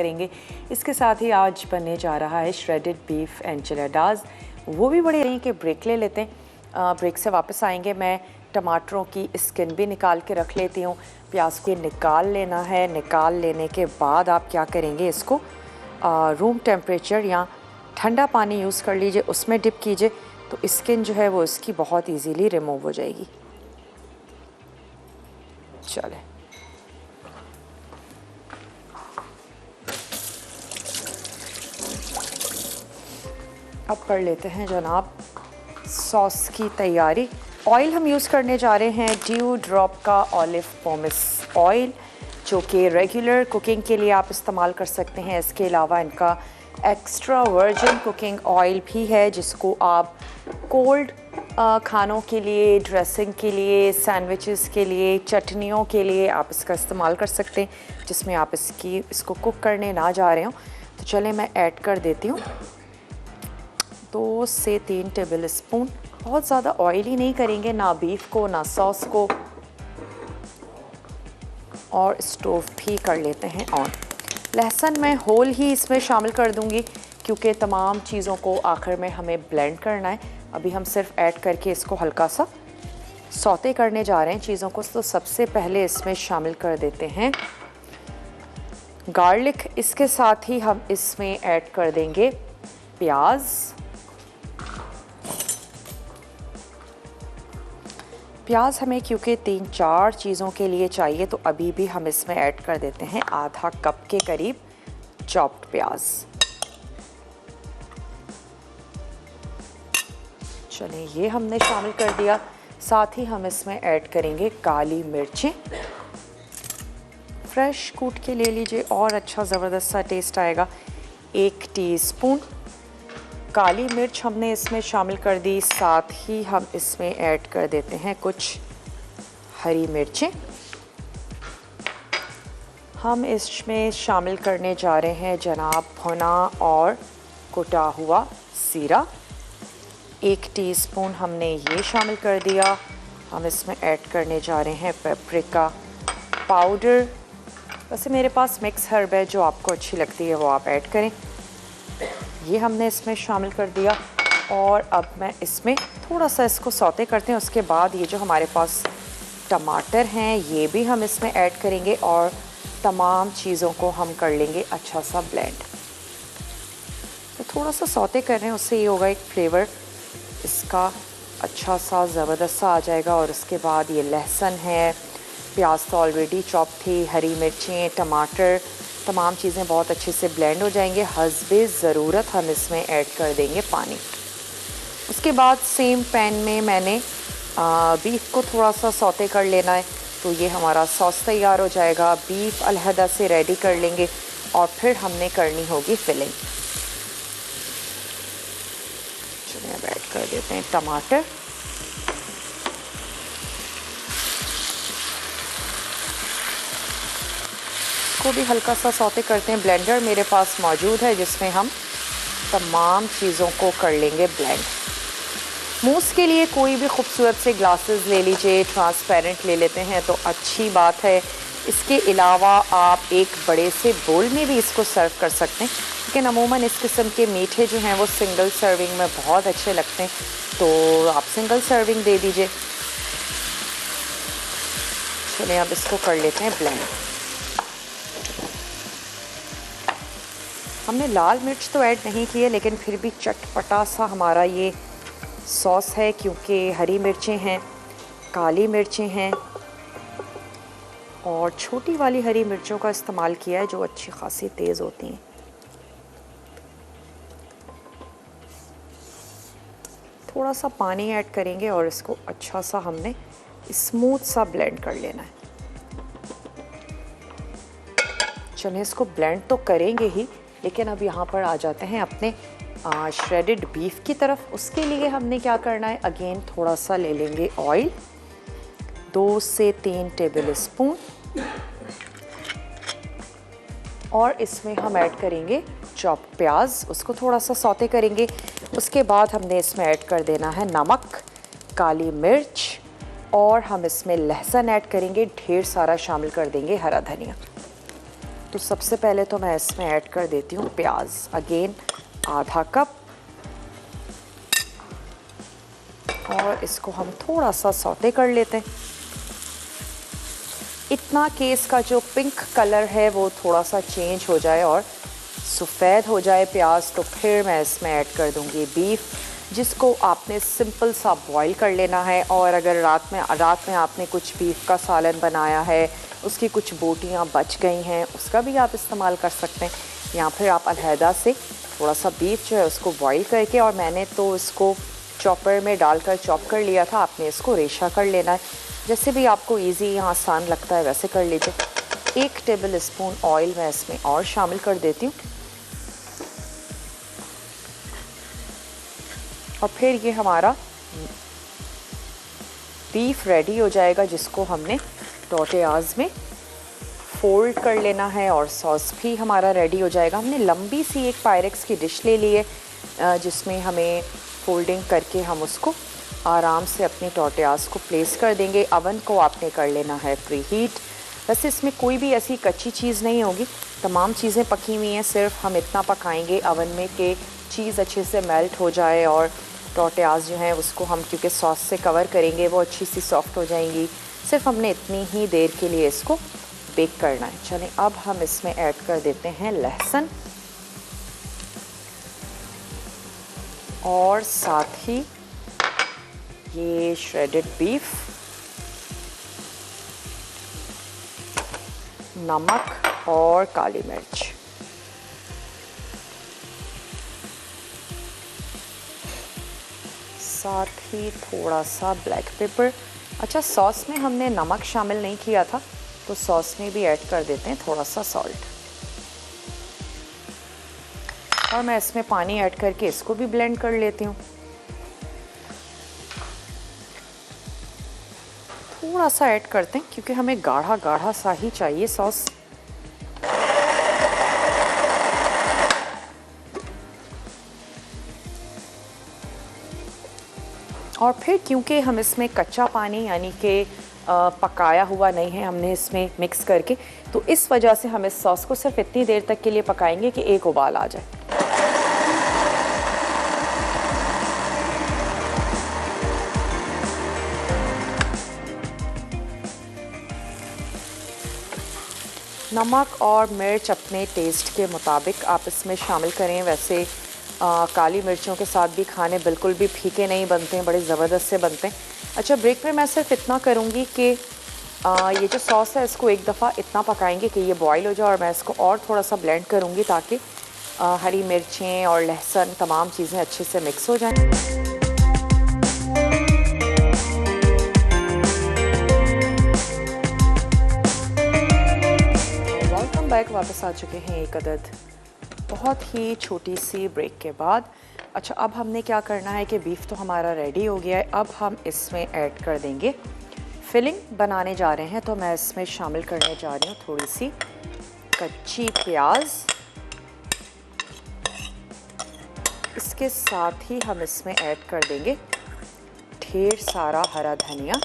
करेंगे। इसके साथ ही आज बनने जा रहा है श्रेडेड बीफ एंचिलाडास। वो भी बड़े रही कि ब्रेक ले लेते हैं। ब्रेक से वापस आएंगे। मैं टमाटरों की स्किन भी निकाल के रख लेती हूँ। प्याज को निकाल लेना है। निकाल लेने के बाद आप क्या करेंगे, इसको रूम टेम्परेचर या ठंडा पानी यूज़ कर लीजिए, उसमें डिप कीजिए तो स्किन जो है वो इसकी बहुत इजीली रिमूव हो जाएगी। चले अब कर लेते हैं जनाब सॉस की तैयारी। ऑयल हम यूज़ करने जा रहे हैं ड्यू ड्रॉप का ऑलिव पोमेस ऑयल, जो कि रेगुलर कुकिंग के लिए आप इस्तेमाल कर सकते हैं। इसके अलावा इनका एक्स्ट्रा वर्जिन कुकिंग ऑयल भी है, जिसको आप कोल्ड खानों के लिए, ड्रेसिंग के लिए, सैंडविचेस के लिए, चटनियों के लिए आप इसका इस्तेमाल कर सकते हैं, जिसमें आप इसको कुक करने ना जा रहे हो। तो चलें मैं ऐड कर देती हूँ 2 से 3 टेबल स्पून। बहुत ज़्यादा ऑयली नहीं करेंगे, ना बीफ को ना सॉस को। और स्टोव भी कर लेते हैं ऑन। लहसुन मैं होल ही इसमें शामिल कर दूंगी, क्योंकि तमाम चीज़ों को आखिर में हमें ब्लेंड करना है। अभी हम सिर्फ ऐड करके इसको हल्का सा सौते करने जा रहे हैं चीज़ों को। तो सबसे पहले इसमें शामिल कर देते हैं गार्लिक। इसके साथ ही हम इसमें ऐड कर देंगे प्याज। प्याज हमें क्योंकि 3-4 चीज़ों के लिए चाहिए, तो अभी भी हम इसमें ऐड कर देते हैं आधा कप के करीब चॉप्ड प्याज। चलें, ये हमने शामिल कर दिया। साथ ही हम इसमें ऐड करेंगे काली मिर्चें। फ्रेश कूट के ले लीजिए और अच्छा ज़बरदस्त सा टेस्ट आएगा। 1 टीस्पून काली मिर्च हमने इसमें शामिल कर दी। साथ ही हम इसमें ऐड कर देते हैं कुछ हरी मिर्चें। हम इसमें शामिल करने जा रहे हैं जनाब भुना और कुटा हुआ जीरा। 1 टीस्पून हमने ये शामिल कर दिया। हम इसमें ऐड करने जा रहे हैं पेपरिका पाउडर। वैसे मेरे पास मिक्स हर्ब है, जो आपको अच्छी लगती है वो आप ऐड करें। ये हमने इसमें शामिल कर दिया। और अब मैं इसमें थोड़ा सा इसको सौते करते हैं। उसके बाद ये जो हमारे पास टमाटर हैं, ये भी हम इसमें ऐड करेंगे और तमाम चीज़ों को हम कर लेंगे अच्छा सा ब्लेंड। तो थोड़ा सा सौते कर रहे हैं, उससे ये होगा एक फ्लेवर इसका अच्छा सा ज़बरदस्त सा आ जाएगा। और उसके बाद ये लहसुन है, प्याज तो ऑलरेडी चॉप थी, हरी मिर्चें, टमाटर, तमाम चीज़ें बहुत अच्छे से ब्लेंड हो जाएंगे। हस्बे ज़रूरत हम इसमें ऐड कर देंगे पानी। उसके बाद सेम पैन में मैंने बीफ को थोड़ा सा सौते कर लेना है। तो ये हमारा सॉस तैयार हो जाएगा। बीफ अलहदा से रेडी कर लेंगे और फिर हमने करनी होगी फिलिंग। चलिए अब ऐड कर देते हैं टमाटर। को भी हल्का सा सौते करते हैं। ब्लेंडर मेरे पास मौजूद है, जिसमें हम तमाम चीज़ों को कर लेंगे ब्लेंड। मूस के लिए कोई भी खूबसूरत से ग्लासेस ले लीजिए, ट्रांसपेरेंट ले लेते हैं तो अच्छी बात है। इसके अलावा आप एक बड़े से बोल में भी इसको सर्व कर सकते हैं, लेकिन अमूमन इस किस्म के मीठे जो हैं वो सिंगल सर्विंग में बहुत अच्छे लगते हैं, तो आप सिंगल सर्विंग दे दीजिए। चलिए अब इसको कर लेते हैं ब्लेंड। हमने लाल मिर्च तो ऐड नहीं की है, लेकिन फिर भी चटपटा सा हमारा ये सॉस है, क्योंकि हरी मिर्चें हैं, काली मिर्चें हैं और छोटी वाली हरी मिर्चों का इस्तेमाल किया है, जो अच्छी खासी तेज़ होती हैं। थोड़ा सा पानी ऐड करेंगे और इसको अच्छा सा हमने स्मूथ सा ब्लेंड कर लेना है। चलिए इसको ब्लेंड तो करेंगे ही, लेकिन अब यहाँ पर आ जाते हैं अपने श्रेडेड बीफ की तरफ। उसके लिए हमने क्या करना है, अगेन थोड़ा सा ले लेंगे ऑयल, 2 से 3 टेबल स्पून। और इसमें हम ऐड करेंगे चॉप प्याज, उसको थोड़ा सा सौते करेंगे। उसके बाद हमने इसमें ऐड कर देना है नमक, काली मिर्च, और हम इसमें लहसुन ऐड करेंगे, ढेर सारा शामिल कर देंगे हरा धनिया। तो सबसे पहले तो मैं इसमें ऐड कर देती हूँ प्याज, अगेन आधा कप, और इसको हम थोड़ा सा सौते कर लेते हैं। इतना कि इसका जो पिंक कलर है वो थोड़ा सा चेंज हो जाए और सफ़ेद हो जाए प्याज, तो फिर मैं इसमें ऐड कर दूँगी बीफ, जिसको आपने सिंपल सा बॉईल कर लेना है। और अगर रात में आपने कुछ बीफ का सालन बनाया है, उसकी कुछ बोटियाँ बच गई हैं, उसका भी आप इस्तेमाल कर सकते हैं, या फिर आप अलहदा से थोड़ा सा बीफ जो है उसको बॉईल करके, और मैंने तो इसको चॉपर में डालकर चॉप कर लिया था, आपने इसको रेशा कर लेना है, जैसे भी आपको इजी या आसान लगता है वैसे कर लीजिए। 1 टेबल स्पून ऑयल मैं इसमें और शामिल कर देती हूँ, और फिर ये हमारा बीफ रेडी हो जाएगा, जिसको हमने टोर्टियाज़ में फोल्ड कर लेना है, और सॉस भी हमारा रेडी हो जाएगा। हमने लंबी सी एक पायरेक्स की डिश ले ली है, जिसमें हमें फोल्डिंग करके हम उसको आराम से अपने टोर्टियाज़ को प्लेस कर देंगे। अवन को आपने कर लेना है प्री हीट। वैसे इसमें कोई भी ऐसी कच्ची चीज़ नहीं होगी, तमाम चीज़ें पकी हुई हैं, सिर्फ हम इतना पकाएंगे अवन में कि चीज़ अच्छे से मेल्ट हो जाए, और टोर्टियाज़ जो हैं उसको हम क्योंकि सॉस से कवर करेंगे वो अच्छी सी सॉफ्ट हो जाएंगी। सिर्फ हमने इतनी ही देर के लिए इसको बेक करना है। चलें, अब हम इसमें ऐड कर देते हैं लहसुन, और साथ ही ये श्रेडेड बीफ, नमक और काली मिर्च। साथ ही थोड़ा सा ब्लैक पेपर। अच्छा, सॉस में हमने नमक शामिल नहीं किया था, तो सॉस में भी ऐड कर देते हैं थोड़ा सा सॉल्ट, और मैं इसमें पानी ऐड करके इसको भी ब्लेंड कर लेती हूँ। थोड़ा सा ऐड करते हैं क्योंकि हमें गाढ़ा गाढ़ा सा ही चाहिए सॉस। और फिर क्योंकि हम इसमें कच्चा पानी यानी कि पकाया हुआ नहीं है हमने इसमें मिक्स करके, तो इस वजह से हम इस सॉस को सिर्फ इतनी देर तक के लिए पकाएंगे कि एक उबाल आ जाए। नमक और मिर्च अपने टेस्ट के मुताबिक आप इसमें शामिल करें। वैसे काली मिर्चों के साथ भी खाने बिल्कुल भी फीके नहीं बनते हैं, बड़े ज़बरदस्त से बनते हैं। अच्छा, ब्रेक में मैं सिर्फ इतना करूँगी कि ये जो सॉस है इसको एक दफ़ा इतना पकाएंगे कि ये बॉईल हो जाए, और मैं इसको और थोड़ा सा ब्लेंड करूँगी ताकि हरी मिर्चें और लहसुन तमाम चीज़ें अच्छे से मिक्स हो जाएं। वेलकम बैक, वापस आ चुके हैं एक अदद बहुत ही छोटी सी ब्रेक के बाद। अच्छा, अब हमने क्या करना है कि बीफ तो हमारा रेडी हो गया है, अब हम इसमें ऐड कर देंगे फिलिंग बनाने जा रहे हैं। तो मैं इसमें शामिल करने जा रही हूँ थोड़ी सी कच्ची प्याज, इसके साथ ही हम इसमें ऐड कर देंगे ढेर सारा हरा धनिया,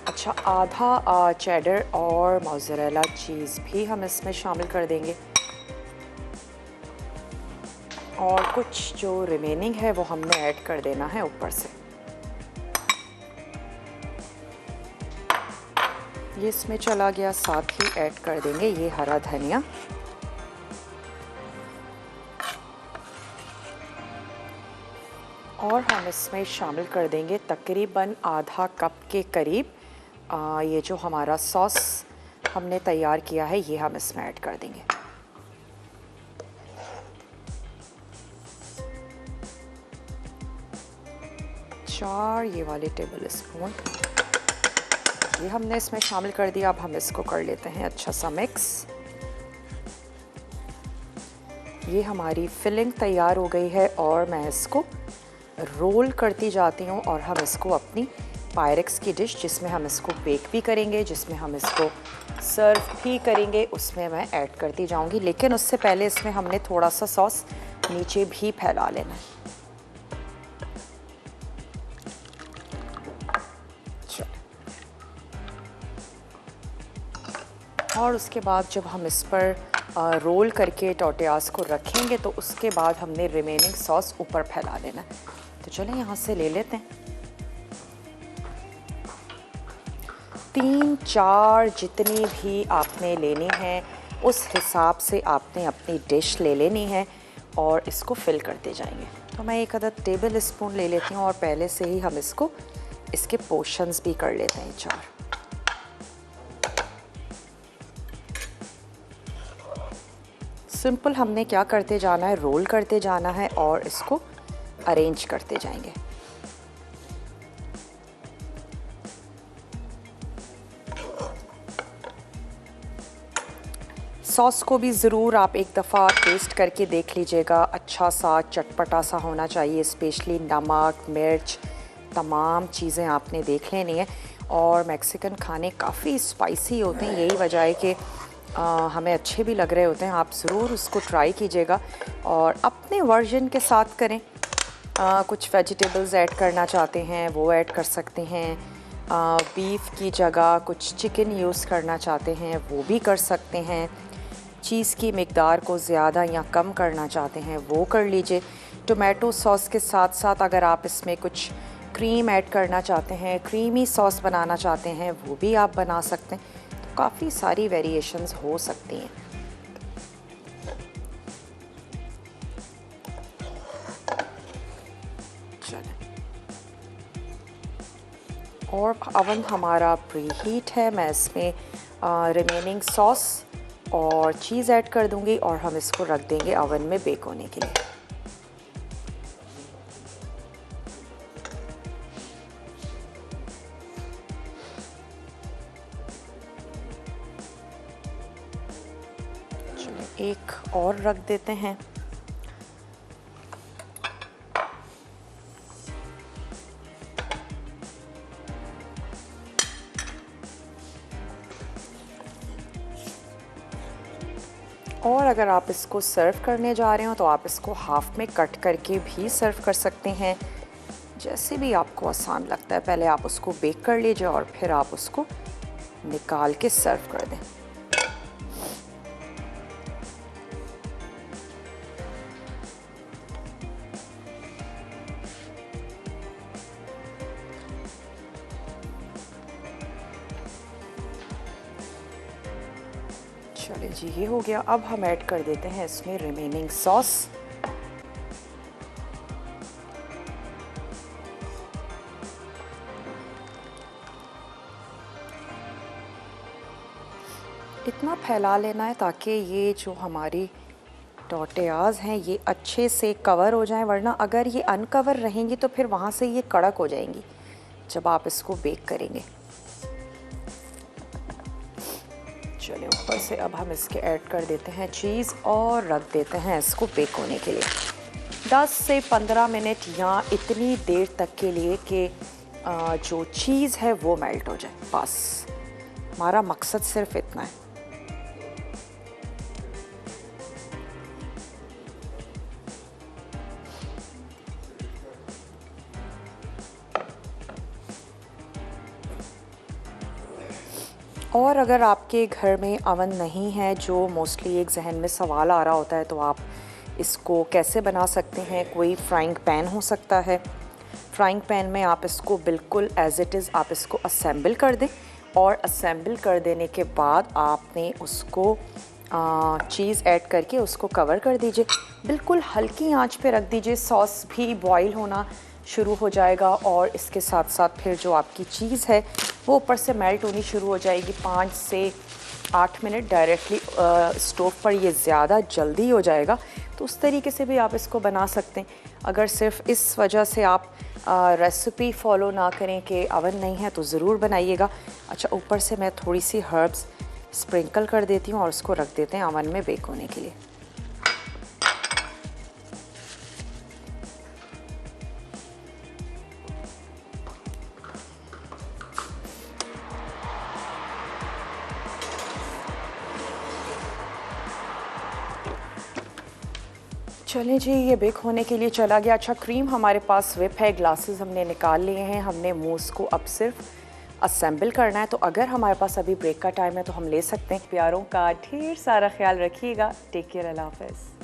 अच्छा आधा चेडर और मोज़रेला चीज़ भी हम इसमें शामिल कर देंगे, और कुछ जो रिमेनिंग है वो हमने ऐड कर देना है ऊपर से। ये इसमें चला गया, साथ ही ऐड कर देंगे ये हरा धनिया, और हम इसमें शामिल कर देंगे तकरीबन आधा कप के करीब ये जो हमारा सॉस हमने तैयार किया है ये हम इसमें ऐड कर देंगे। चार ये वाले टेबल स्पून ये हमने इसमें शामिल कर दिया। अब हम इसको कर लेते हैं अच्छा सा मिक्स। ये हमारी फिलिंग तैयार हो गई है, और मैं इसको रोल करती जाती हूँ, और हम इसको अपनी पायरेक्स की डिश जिसमें हम इसको बेक भी करेंगे, जिसमें हम इसको सर्व भी करेंगे, उसमें मैं ऐड करती जाऊंगी। लेकिन उससे पहले इसमें हमने थोड़ा सा सॉस नीचे भी फैला लेना है। और उसके बाद जब हम इस पर रोल करके टोर्टियाज़ को रखेंगे तो उसके बाद हमने रिमेनिंग सॉस ऊपर फैला देना है। तो चलें यहाँ से ले लेते हैं। 3-4 जितनी भी आपने लेनी है उस हिसाब से आपने अपनी डिश ले लेनी है और इसको फिल करते जाएंगे। तो मैं एक अदद टेबल स्पून ले लेती हूँ और पहले से ही हम इसको इसके पोर्शंस भी कर लेते हैं 4। सिंपल हमने क्या करते जाना है, रोल करते जाना है और इसको अरेंज करते जाएंगे। सॉस को भी ज़रूर आप एक दफ़ा टेस्ट करके देख लीजिएगा, अच्छा सा चटपटा सा होना चाहिए। स्पेशली नमक मिर्च तमाम चीज़ें आपने देख लेनी है। और मैक्सिकन खाने काफ़ी स्पाइसी होते हैं, यही वजह है कि हमें अच्छे भी लग रहे होते हैं। आप ज़रूर उसको ट्राई कीजिएगा और अपने वर्जन के साथ करें। कुछ वेजिटेबल्स ऐड करना चाहते हैं वो ऐड कर सकते हैं। बीफ की जगह कुछ चिकन यूज़ करना चाहते हैं वो भी कर सकते हैं। चीज़ की मिकदार को ज़्यादा या कम करना चाहते हैं वो कर लीजिए। टोमेटो सॉस के साथ साथ अगर आप इसमें कुछ क्रीम ऐड करना चाहते हैं, क्रीमी सॉस बनाना चाहते हैं वो भी आप बना सकते हैं। तो काफ़ी सारी वेरिएशंस हो सकती हैं। और अवन हमारा प्री हीट है। मैं इसमें रिमेनिंग सॉस और चीज़ ऐड कर दूंगी और हम इसको रख देंगे अवन में बेक होने के लिए। चलिए एक और रख देते हैं। और अगर आप इसको सर्व करने जा रहे हो तो आप इसको हाफ में कट करके भी सर्व कर सकते हैं, जैसे भी आपको आसान लगता है। पहले आप उसको बेक कर लीजिए और फिर आप उसको निकाल के सर्व कर दें। चलिए जी ये हो गया। अब हम ऐड कर देते हैं इसमें रिमेनिंग सॉस। इतना फैला लेना है ताकि ये जो हमारी टोर्टियाज़ हैं ये अच्छे से कवर हो जाएं, वरना अगर ये अनकवर रहेंगी तो फिर वहाँ से ये कड़क हो जाएंगी जब आप इसको बेक करेंगे। चलिए ऊपर से अब हम इसके ऐड कर देते हैं चीज़ और रख देते हैं इसको बेक होने के लिए 10 से 15 मिनट या इतनी देर तक के लिए कि जो चीज़ है वो मेल्ट हो जाए। बस हमारा मकसद सिर्फ इतना है। और अगर आपके घर में अवन नहीं है, जो मोस्टली एक जहन में सवाल आ रहा होता है, तो आप इसको कैसे बना सकते हैं। कोई फ्राइंग पैन हो सकता है, फ्राइंग पैन में आप इसको बिल्कुल एज़ इट इज़ आप इसको असेंबल कर दें और असेंबल कर देने के बाद आपने उसको चीज़ ऐड करके उसको कवर कर दीजिए। बिल्कुल हल्की आंच पे रख दीजिए। सॉस भी बॉईल होना शुरू हो जाएगा और इसके साथ साथ फिर जो आपकी चीज़ है वो ऊपर से मेल्ट होनी शुरू हो जाएगी। 5 से 8 मिनट डायरेक्टली स्टोव पर ये ज़्यादा जल्दी हो जाएगा। तो उस तरीके से भी आप इसको बना सकते हैं। अगर सिर्फ इस वजह से आप रेसिपी फॉलो ना करें कि अवन नहीं है तो ज़रूर बनाइएगा। अच्छा ऊपर से मैं थोड़ी सी हर्ब्स स्प्रिंकल कर देती हूँ और उसको रख देते हैं अवन में बेक होने के लिए। चलें जी ये बेक होने के लिए चला गया। अच्छा क्रीम हमारे पास विप है, ग्लासेस हमने निकाल लिए हैं। हमने मूस को अब सिर्फ असेंबल करना है। तो अगर हमारे पास अभी ब्रेक का टाइम है तो हम ले सकते हैं। प्यारों का ढेर सारा ख्याल रखिएगा। टेक केयर, अल्लाह हाफ़िज़।